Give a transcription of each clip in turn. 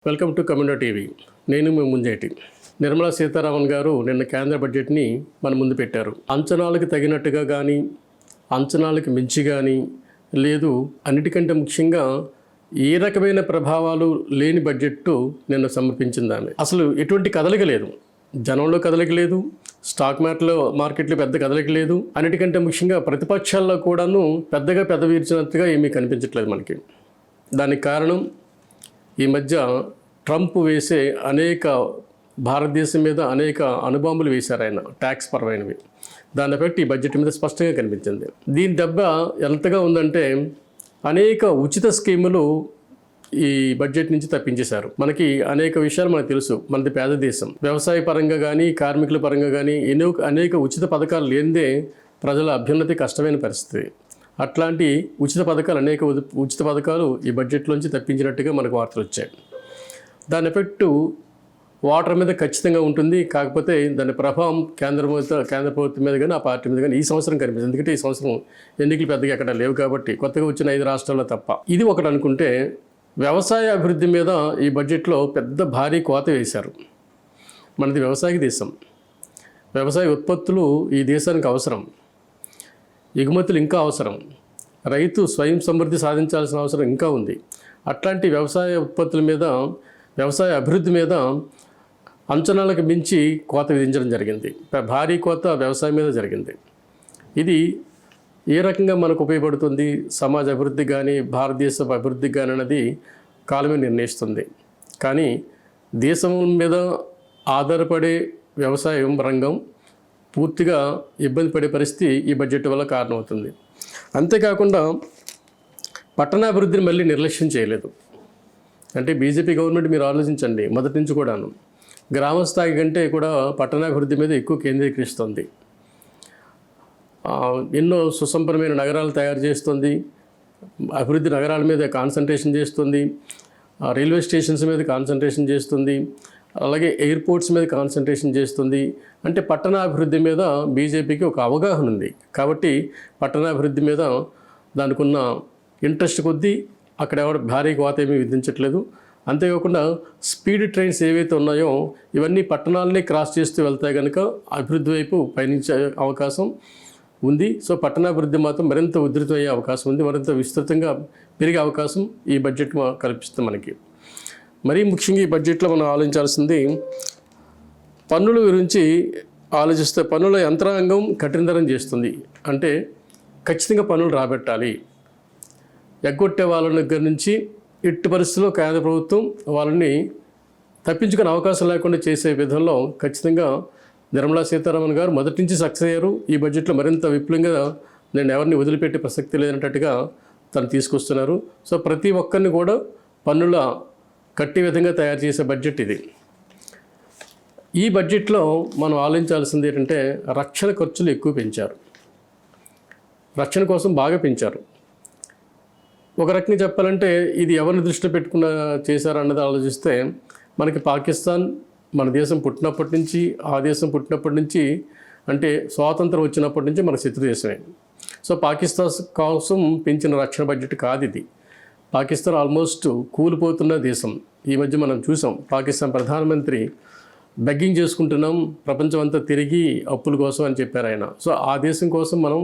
Welcome to community TV. నేను మీ ముంజేటి. నిర్మలా సీతారామన్ గారు నిన్న కేంద్ర బడ్జెట్ని మన ముందు పెట్టారు. అంచనాలకు తగినట్టుగా కానీ, అంచనాలకు మించి కానీ లేదు, అన్నిటికంటే ముఖ్యంగా ఏ రకమైన ప్రభావాలు లేని బడ్జెట్టు నిన్న సమర్పించింది ఆమె. అసలు ఎటువంటి కదలిక లేదు, జనంలో కదలిక లేదు, స్టాక్ మార్కెట్లో పెద్ద కదలిక లేదు. అన్నిటికంటే ముఖ్యంగా ప్రతిపక్షాల్లో కూడాను పెద్దగా పెదవిర్చినట్టుగా ఏమీ కనిపించట్లేదు మనకి. దానికి కారణం ఈ మధ్య ట్రంప్ వేసే భారతదేశం మీద అనేక అణుబాంబులు వేశారు ఆయన, ట్యాక్స్ పరమైనవి. దాని ఎఫెక్ట్ ఈ బడ్జెట్ మీద స్పష్టంగా కనిపించింది. దీని దెబ్బ ఎంతగా ఉందంటే అనేక ఉచిత స్కీములు ఈ బడ్జెట్ నుంచి తప్పించేశారు. మనకి అనేక విషయాలు మనకు తెలుసు. మనది పేద దేశం. వ్యవసాయ పరంగా కానీ, కార్మికుల పరంగా కానీ అనేక ఉచిత పథకాలు లేనిదే ప్రజల అభ్యున్నతి కష్టమైన పరిస్థితి. అట్లాంటి అనేక ఉచిత పథకాలు ఈ బడ్జెట్లోంచి తప్పించినట్టుగా మనకు వార్తలు వచ్చాయి. దాని ఎఫెక్టు వాటర్ మీద ఖచ్చితంగా ఉంటుంది. కాకపోతే దాని ప్రభావం కేంద్ర ప్రభుత్వం మీద కానీ, ఆ పార్టీ మీద కానీ ఈ సంవత్సరం కనిపిస్తుంది. ఎందుకంటే ఈ సంవత్సరం ఎన్నికలు పెద్దగా ఎక్కడ లేవు కాబట్టి, కొత్తగా వచ్చిన 5 రాష్ట్రాల్లో తప్ప. ఇది ఒకటి అనుకుంటే, వ్యవసాయ అభివృద్ధి మీద ఈ బడ్జెట్లో పెద్ద భారీ కోత వేశారు. మనది వ్యవసాయ దేశం. వ్యవసాయ ఉత్పత్తులు ఈ దేశానికి అవసరం. ఎగుమతులు ఇంకా అవసరం. రైతు స్వయం సమృద్ధి సాధించాల్సిన అవసరం ఇంకా ఉంది. అట్లాంటి వ్యవసాయ ఉత్పత్తుల మీద, వ్యవసాయ అభివృద్ధి మీద అంచనాలకు మించి కోత విధించడం జరిగింది. భారీ కోత వ్యవసాయం మీద జరిగింది. ఇది ఏ రకంగా మనకు ఉపయోగపడుతుంది, సమాజ అభివృద్ధి కానీ, భారతదేశ అభివృద్ధికి కానీ అన్నది కాలమే నిర్ణయిస్తుంది. కానీ దేశం మీద ఆధారపడే వ్యవసాయం రంగం పూర్తిగా ఇబ్బంది పడే పరిస్థితి ఈ బడ్జెట్ వల్ల కారణమవుతుంది. అంతేకాకుండా పట్టణాభివృద్ధిని మళ్ళీ నిర్లక్ష్యం చేయలేదు. అంటే బీజేపీ గవర్నమెంట్ మీరు ఆలోచించండి, మొదటి నుంచి కూడాను గ్రామ స్థాయి కంటే కూడా పట్టణాభివృద్ధి మీద ఎక్కువ కేంద్రీకరిస్తుంది. ఎన్నో సుసంపన్నమైన నగరాలు తయారు చేస్తుంది, అభివృద్ధి నగరాల మీద కాన్సన్ట్రేషన్ చేస్తుంది, రైల్వే స్టేషన్స్ మీద కాన్సన్ట్రేషన్ చేస్తుంది, అలాగే ఎయిర్పోర్ట్స్ మీద కాన్సన్ట్రేషన్ చేస్తుంది. అంటే పట్టణాభివృద్ధి మీద బీజేపీకి ఒక అవగాహన ఉంది. కాబట్టి పట్టణాభివృద్ధి మీద దానికి ఉన్న ఇంట్రెస్ట్ కొద్దీ అక్కడ ఎవరు భారీ కోత ఏమీ విధించట్లేదు. అంతేకాకుండా స్పీడ్ ట్రైన్స్ ఏవైతే ఉన్నాయో ఇవన్నీ పట్టణాలని క్రాస్ చేస్తూ వెళ్తాయి కనుక అభివృద్ధి వైపు పయనించే అవకాశం ఉంది. సో పట్టణాభివృద్ధి మాత్రం మరింత ఉధృతమయ్యే అవకాశం ఉంది, మరింత విస్తృతంగా పెరిగే అవకాశం ఈ బడ్జెట్ కల్పిస్తుంది మనకి. మరీ ముఖ్యంగా ఈ బడ్జెట్లో మనం ఆలోచించాల్సింది పన్నుల గురించి ఆలోచిస్తే, పన్నుల యంత్రాంగం కఠినతరం చేస్తుంది. అంటే ఖచ్చితంగా పన్నులు రాబెట్టాలి. ఎగ్గొట్టే వాళ్ళ దగ్గర నుంచి ఎట్టి పరిస్థితుల్లో కేంద్ర ప్రభుత్వం వాళ్ళని తప్పించుకునే అవకాశం లేకుండా చేసే విధంలో ఖచ్చితంగా నిర్మలా సీతారామన్ గారు మొదటి నుంచి సక్సెస్ అయ్యారు. ఈ బడ్జెట్లో మరింత విపులంగా నేను ఎవరిని వదిలిపెట్టే ప్రసక్తి లేనట్టుగా తను తీసుకొస్తున్నారు. సో ప్రతి ఒక్కరిని కూడా పన్నుల కట్టే విధంగా తయారు చేసే బడ్జెట్ ఇది. ఈ బడ్జెట్లో మనం ఆలోచించాల్సింది ఏంటంటే రక్షణ ఖర్చులు ఎక్కువ పెంచారు. రక్షణ కోసం బాగా పెంచారు. ఒక రకంగా చెప్పాలంటే ఇది ఎవరిని దృష్టిలో పెట్టుకున్న చేశారన్నది ఆలోచిస్తే, మనకి పాకిస్తాన్ మన దేశం పుట్టినప్పటి నుంచి, ఆ దేశం పుట్టినప్పటి నుంచి, అంటే స్వాతంత్రం వచ్చినప్పటి నుంచి మన శత్రు దేశమే. సో పాకిస్తాన్ కోసం పెంచిన రక్షణ బడ్జెట్ కాదు ఇది. పాకిస్తాన్ ఆల్మోస్ట్ కూలిపోతున్న దేశం. ఈ మధ్య మనం చూసాం, పాకిస్తాన్ ప్రధానమంత్రి బెగ్గింగ్ చేసుకుంటున్నాం ప్రపంచం అంతా తిరిగి అప్పుల కోసం అని చెప్పారు ఆయన. సో ఆ దేశం కోసం మనం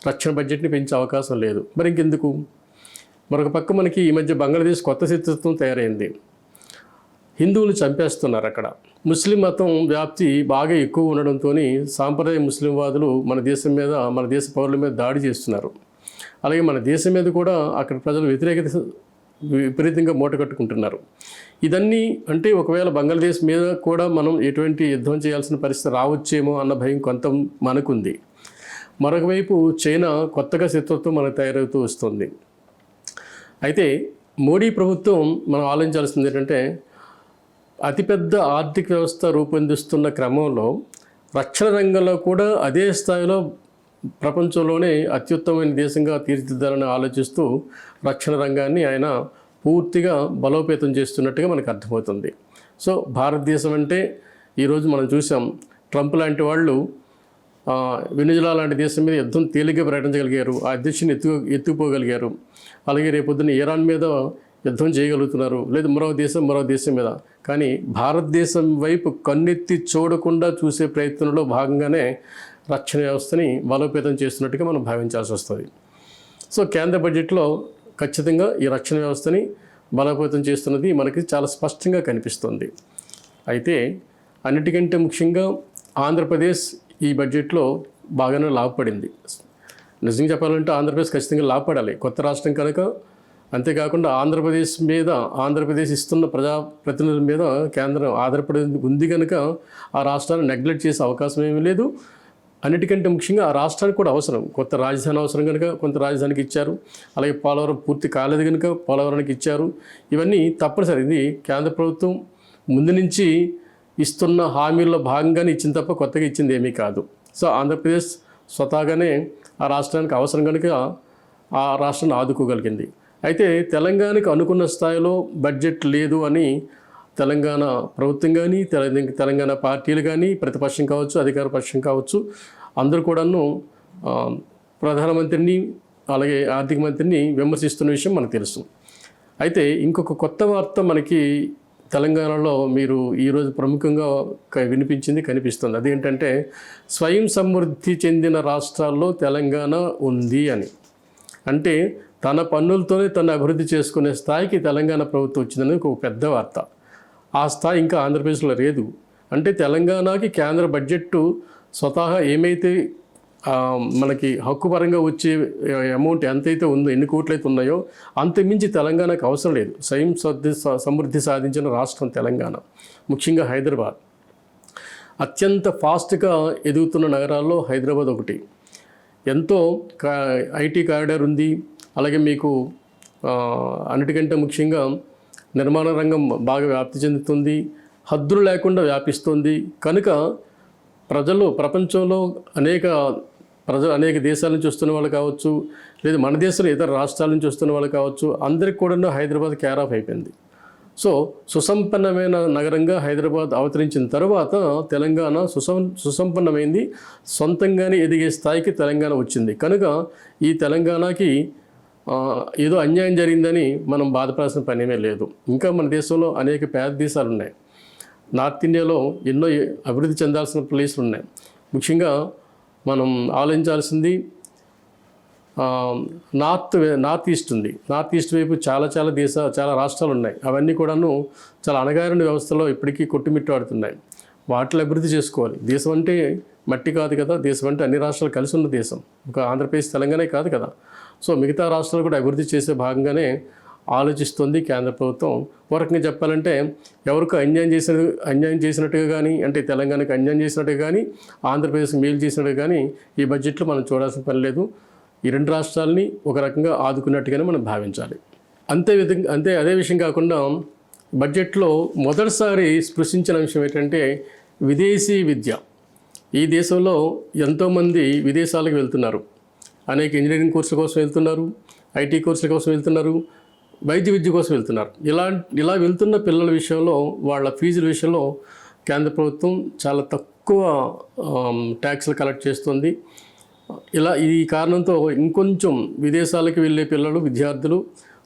రక్షణ బడ్జెట్ని పెంచే అవకాశం లేదు. మరి ఇంకెందుకు? మరొక పక్క మనకి ఈ మధ్య బంగ్లాదేశ్ కొత్త శత్రుత్వం తయారైంది. హిందువులు చంపేస్తున్నారు అక్కడ. ముస్లిం మతం వ్యాప్తి బాగా ఎక్కువ ఉండడంతో సాంప్రదాయ ముస్లిం వాదులు మన దేశం మీద, మన దేశ పౌరుల మీద దాడి చేస్తున్నారు. అలాగే మన దేశం మీద కూడా అక్కడ ప్రజలు వ్యతిరేకత విపరీతంగా మూటకట్టుకుంటున్నారు. ఇదన్నీ అంటే ఒకవేళ బంగ్లాదేశ్ మీద కూడా మనం ఎటువంటి యుద్ధం చేయాల్సిన పరిస్థితి రావచ్చేమో అన్న భయం కొంత మనకుంది. మరొక వైపు చైనా కొత్తగా శత్రుత్వం మనకు తయారవుతూ వస్తుంది. అయితే మోడీ ప్రభుత్వం మనం ఆలోచించాల్సింది ఏంటంటే, అతిపెద్ద ఆర్థిక వ్యవస్థ రూపొందిస్తున్న క్రమంలో రక్షణ రంగంలో కూడా అదే స్థాయిలో ప్రపంచంలోనే అత్యుత్తమైన దేశంగా తీర్చిదిద్దాలని ఆలోచిస్తూ రక్షణ రంగాన్ని ఆయన పూర్తిగా బలోపేతం చేస్తున్నట్టుగా మనకు అర్థమవుతుంది. సో భారతదేశం అంటే ఈరోజు మనం చూసాం, ట్రంప్ లాంటి వాళ్ళు వెనిజులా లాంటి దేశం మీద యుద్ధం తేలిగ్గా ప్రకటించగలిగారు, ఆ అధ్యక్షుని ఎత్తుకుపోగలిగారు. అలాగే రేపొద్దున ఇరాన్ మీద యుద్ధం చేయగలుగుతున్నారు, లేదు మరో దేశం మీద. కానీ భారతదేశం వైపు కన్నెత్తి చూడకుండా చూసే ప్రయత్నంలో భాగంగానే రక్షణ వ్యవస్థని బలోపేతం చేస్తున్నట్టుగా మనం భావించాల్సి వస్తుంది. సో కేంద్ర బడ్జెట్లో ఖచ్చితంగా ఈ రక్షణ వ్యవస్థని బలోపేతం చేస్తున్నది మనకి చాలా స్పష్టంగా కనిపిస్తుంది. అయితే అన్నిటికంటే ముఖ్యంగా ఆంధ్రప్రదేశ్ ఈ బడ్జెట్లో బాగానే లాభపడింది. నిజంగా చెప్పాలంటే ఆంధ్రప్రదేశ్ ఖచ్చితంగా లాభపడాలి, కొత్త రాష్ట్రం కనుక. అంతేకాకుండా ఆంధ్రప్రదేశ్ ఇస్తున్న ప్రజాప్రతినిధుల మీద కేంద్రం ఆధారపడి ఉంది కనుక ఆ రాష్ట్రాన్ని నెగ్లెక్ట్ చేసే అవకాశం ఏమీ లేదు. అన్నిటికంటే ముఖ్యంగా ఆ రాష్ట్రానికి కూడా అవసరం, కొత్త రాజధాని అవసరం కనుక కొంత రాజధానికి ఇచ్చారు. అలాగే పోలవరం పూర్తి కాలేదు కనుక పోలవరానికి ఇచ్చారు. ఇవన్నీ తప్పనిసరి. ఇది కేంద్ర ప్రభుత్వం ముందు నుంచి ఇస్తున్న హామీల్లో భాగంగానే ఇచ్చింది తప్ప కొత్తగా ఇచ్చింది ఏమీ కాదు. సో ఆంధ్రప్రదేశ్ స్వతహాగానే ఆ రాష్ట్రానికి అవసరం కనుక ఆ రాష్ట్రాన్ని ఆదుకోగలిగింది. అయితే తెలంగాణకు అనుకున్న స్థాయిలో బడ్జెట్ లేదు అని తెలంగాణ ప్రభుత్వం కానీ, తెలంగాణ పార్టీలు కానీ, ప్రతిపక్షం కావచ్చు, అధికార పక్షం కావచ్చు, అందరూ కూడాను ప్రధానమంత్రిని అలాగే ఆర్థిక మంత్రిని విమర్శిస్తున్న విషయం మనకు తెలుసు. అయితే ఇంకొక కొత్త వార్త మనకి తెలంగాణలో మీరు ఈరోజు ప్రముఖంగా కనిపిస్తుంది. అదేంటంటే స్వయం సమృద్ధి చెందిన రాష్ట్రాల్లో తెలంగాణ ఉంది అని. అంటే తన పన్నులతోనే తను అభివృద్ధి చేసుకునే స్థాయికి తెలంగాణ ప్రభుత్వం వచ్చిందని ఒక పెద్ద వార్త. ఆ స్థాయి ఇంకా ఆంధ్రప్రదేశ్లో లేదు. అంటే తెలంగాణకి కేంద్ర బడ్జెట్ స్వతహా ఏమైతే మనకి హక్కుపరంగా వచ్చే అమౌంట్ ఎంతైతే ఉందో, ఎన్ని కోట్లు అయితే ఉన్నాయో అంతమించి తెలంగాణకు అవసరం లేదు. స్వయం సమృద్ధి సాధించిన రాష్ట్రం తెలంగాణ. ముఖ్యంగా హైదరాబాద్ అత్యంత ఫాస్ట్గా ఎదుగుతున్న నగరాల్లో హైదరాబాద్ ఒకటి. ఎంతో ఐటీ కారిడార్ ఉంది. అలాగే మీకు అన్నిటికంటే ముఖ్యంగా నిర్మాణ రంగం బాగా వ్యాప్తి చెందుతుంది, హద్దులు లేకుండా వ్యాపిస్తుంది. కనుక ప్రజలు ప్రపంచంలో అనేక దేశాల నుంచి వస్తున్న వాళ్ళు కావచ్చు, లేదా మన దేశంలో ఇతర రాష్ట్రాల నుంచి వస్తున్న వాళ్ళు కావచ్చు, అందరికి కూడా హైదరాబాద్ కేర్ ఆఫ్ అయిపోయింది. సో సుసంపన్నమైన నగరంగా హైదరాబాద్ అవతరించిన తర్వాత తెలంగాణ సుసంపన్నమైంది, సొంతంగానే ఎదిగే స్థాయికి తెలంగాణ వచ్చింది. కనుక ఈ తెలంగాణకి ఏదో అన్యాయం జరిగిందని మనం బాధపడాల్సిన పనేమే లేదు. ఇంకా మన దేశంలో అనేక పేద దేశాలు ఉన్నాయి. నార్త్ ఇండియాలో ఎన్నో అభివృద్ధి చెందాల్సిన ప్లేసులు ఉన్నాయి. ముఖ్యంగా మనం ఆలోచించాల్సింది నార్త్ ఈస్ట్ ఉంది. నార్త్ ఈస్ట్ వైపు చాలా రాష్ట్రాలు ఉన్నాయి. అవన్నీ కూడాను చాలా అణగారిన వ్యవస్థలో ఇప్పటికీ కొట్టుమిట్టాడుతున్నాయి. వాటిని అభివృద్ధి చేసుకోవాలి. దేశం అంటే మట్టి కాదు కదా, దేశం అంటే అన్ని రాష్ట్రాలు కలిసి ఉన్న దేశం, ఒక ఆంధ్రప్రదేశ్ తెలంగాణ కాదు కదా. సో మిగతా రాష్ట్రాలు కూడా అభివృద్ధి చేసే భాగంగానే ఆలోచిస్తుంది కేంద్ర ప్రభుత్వం. ఒక రకంగా చెప్పాలంటే ఎవరికి అన్యాయం చేసినట్టుగా కానీ, అంటే తెలంగాణకు అన్యాయం చేసినట్టుగా కానీ, ఆంధ్రప్రదేశ్కి మేలు చేసినట్టుగా కానీ ఈ బడ్జెట్లో మనం చూడాల్సిన పని లేదు. ఈ రెండు రాష్ట్రాలని ఒక రకంగా ఆదుకున్నట్టుగానే మనం భావించాలి. అదే విషయం కాకుండా బడ్జెట్లో మొదటిసారి స్పృశించిన విషయం ఏంటంటే విదేశీ విద్య. ఈ దేశంలో ఎంతోమంది విదేశాలకు వెళ్తున్నారు. అనేక ఇంజనీరింగ్ కోర్సుల కోసం వెళ్తున్నారు, ఐటీ కోర్సుల కోసం వెళ్తున్నారు, వైద్య విద్య కోసం వెళ్తున్నారు. ఇలా వెళ్తున్న పిల్లల విషయంలో, వాళ్ళ ఫీజుల విషయంలో కేంద్ర ప్రభుత్వం చాలా తక్కువ ట్యాక్స్లు కలెక్ట్ చేస్తుంది. ఈ కారణంతో ఇంకొంచెం విదేశాలకు వెళ్ళే విద్యార్థులు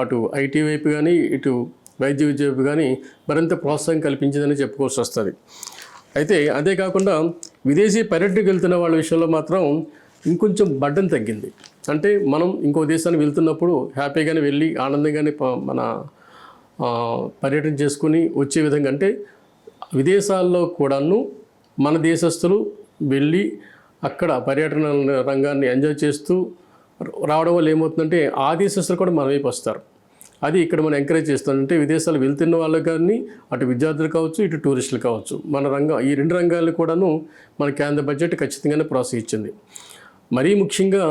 అటు ఐటీ వైపు కానీ, ఇటు వైద్య విద్య వైపు కానీ మరింత ప్రోత్సాహం కల్పించిందని చెప్పుకోవాల్సి వస్తుంది. అయితే అంతేకాకుండా విదేశీ పర్యటనకు వెళ్తున్న వాళ్ళ విషయంలో మాత్రం ఇంకొంచెం బడ్డన్ తగ్గింది. అంటే మనం ఇంకో దేశానికి వెళ్తున్నప్పుడు హ్యాపీగానే వెళ్ళి ఆనందంగానే మన పర్యటన చేసుకుని వచ్చే విధంగా, అంటే విదేశాల్లో కూడాను మన దేశస్తులు వెళ్ళి అక్కడ పర్యటన రంగాన్ని ఎంజాయ్ చేస్తూ రావడం వల్ల ఏమవుతుందంటే ఆ దేశస్తులు కూడా మన వైపు వస్తారు. అది ఇక్కడ మనం ఎంకరేజ్ చేస్తామంటే విదేశాలు వెళ్తున్న వాళ్ళకి కానీ, అటు విద్యార్థులు కావచ్చు, ఇటు టూరిస్టులు కావచ్చు, ఈ రెండు రంగాలు కూడాను మన కేంద్ర బడ్జెట్ ఖచ్చితంగానే ప్రోత్సహించింది. మరీ ముఖ్యంగా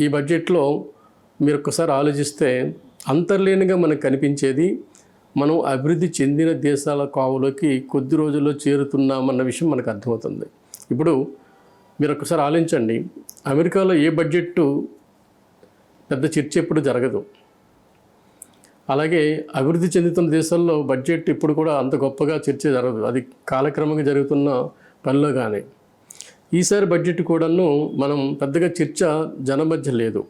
ఈ బడ్జెట్లో మీరు ఒక్కసారి ఆలోచిస్తే అంతర్లీనంగా మనకు కనిపించేది, మనం అభివృద్ధి చెందిన దేశాల కోవలోకి కొద్ది రోజుల్లో చేరుతున్నామన్న విషయం మనకు అర్థమవుతుంది. ఇప్పుడు మీరు ఒక్కసారి ఆలోచించండి, అమెరికాలో ఏ బడ్జెట్ పెద్ద చర్చ ఎప్పుడు జరగదు. అలాగే అభివృద్ధి చెందుతున్న దేశాల్లో బడ్జెట్ ఇప్పుడు కూడా అంత గొప్పగా చర్చ జరగదు. అది కాలక్రమంగా జరుగుతున్న పనిలో కానీ ఈసారి బడ్జెట్ కూడాను మనం పెద్దగా చర్చ జనం మధ్య లేదు.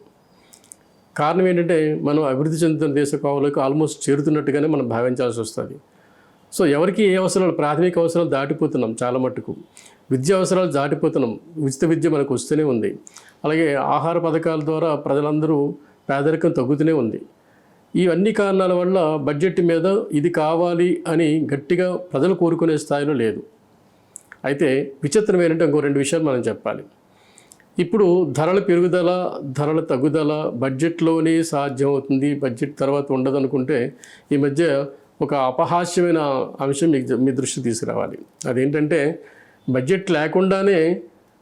కారణం ఏంటంటే మనం అభివృద్ధి చెందుతున్న దేశ కోవలోకి ఆల్మోస్ట్ చేరుతున్నట్టుగానే మనం భావించాల్సి వస్తుంది. సో ఎవరికి ఏ అవసరాలు, ప్రాథమిక అవసరాలు దాటిపోతున్నాం చాలా మట్టుకు, విద్యా అవసరాలు దాటిపోతున్నాం, ఉచిత విద్య మనకు వస్తూనే ఉంది. అలాగే ఆహార పథకాల ద్వారా ప్రజలందరూ పేదరికం తగ్గుతూనే ఉంది. ఇవన్నీ కారణాల వల్ల బడ్జెట్ మీద ఇది కావాలి అని గట్టిగా ప్రజలు కోరుకునే స్థాయిలో లేదు. అయితే విచిత్రం ఏంటంటే ఇంకో 2 విషయాలు మనం చెప్పాలి. ఇప్పుడు ధరల పెరుగుదల, ధరల తగ్గుదల బడ్జెట్లోనే సాధ్యమవుతుంది, బడ్జెట్ తర్వాత ఉండదు అనుకుంటే ఈ మధ్య ఒక అపహాస్యమైన అంశం మీ దృష్టికి తీసుకురావాలి. అదేంటంటే బడ్జెట్ లేకుండానే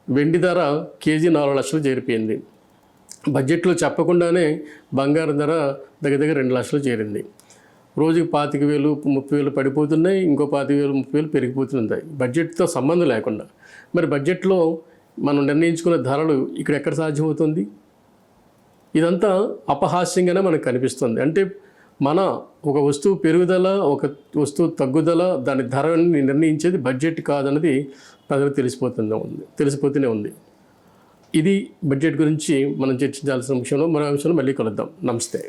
వెండి ధర కేజీ 4 లక్షలు చేరిపోయింది. బడ్జెట్లో చెప్పకుండానే బంగారం ధర దగ్గర 2 లక్షలు చేరింది. రోజుకి 25,000, 30,000 పడిపోతున్నాయి, ఇంకో 25,000, 30,000 పెరిగిపోతున్నాయి బడ్జెట్తో సంబంధం లేకుండా. మరి బడ్జెట్లో మనం నిర్ణయించుకున్న ధరలు ఇక్కడ ఎక్కడ సాధ్యమవుతుంది? ఇదంతా అపహాస్యంగానే మనకు కనిపిస్తుంది. అంటే మన ఒక వస్తువు పెరుగుదల, ఒక వస్తువు తగ్గుదల, దాని ధరని నిర్ణయించేది బడ్జెట్ కాదన్నది ప్రజలకు తెలిసిపోతూనే ఉంది. ఇది బడ్జెట్ గురించి మనం చర్చించాల్సిన విషయంలో. మరో అంశంలో మళ్ళీ కలుద్దాం. నమస్తే.